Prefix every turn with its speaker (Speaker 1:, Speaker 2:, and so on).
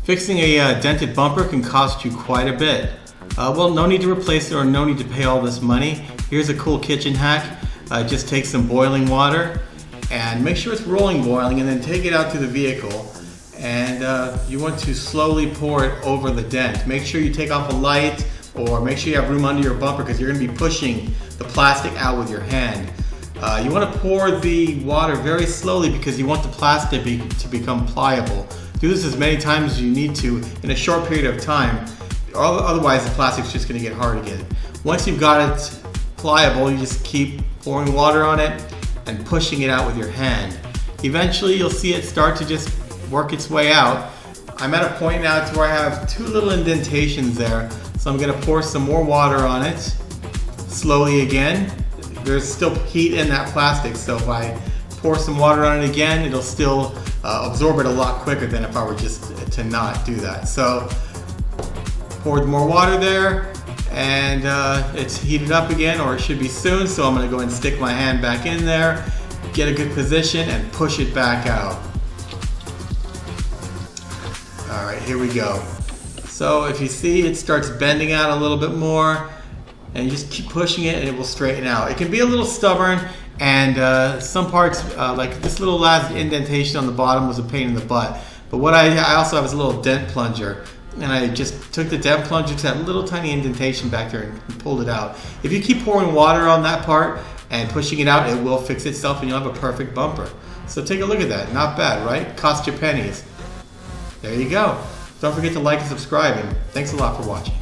Speaker 1: Fixing a dented bumper can cost you quite a bit. Well, no need to replace it or no need to pay all this money. Here's a cool kitchen hack. Just take some boiling water and make sure it's rolling boiling, and then take it out to the vehicle, and you want to slowly pour it over the dent. Make sure you take off a light, or make sure you have room under your bumper, because you're going to be pushing the plastic out with your hand. You want to pour the water very slowly because you want the plastic to become pliable. Do this as many times as you need to in a short period of time, or otherwise the plastic's just going to get hard again. Once you've got it pliable, you just keep pouring water on it and pushing it out with your hand. Eventually you'll see it start to just work its way out. I'm at a point now to where I have two little indentations there, so I'm going to pour some more water on it slowly again. There's still heat in that plastic, so if I pour some water on it again, it'll still absorb it a lot quicker than if I were just to not do that. So poured more water there, and it's heated up again, or it should be soon, so I'm going to go and stick my hand back in there, get a good position, and push it back out. Alright, here we go. So if you see, it starts bending out a little bit more, and you just keep pushing it and it will straighten out. It can be a little stubborn, and some parts, like this little last indentation on the bottom, was a pain in the butt. But what I also have is a little dent plunger, and I just took the dent plunger to that little tiny indentation back there and pulled it out. If you keep pouring water on that part and pushing it out, it will fix itself and you'll have a perfect bumper. So take a look at that. Not bad, right? Cost you pennies. There you go. Don't forget to like and subscribe, and thanks a lot for watching.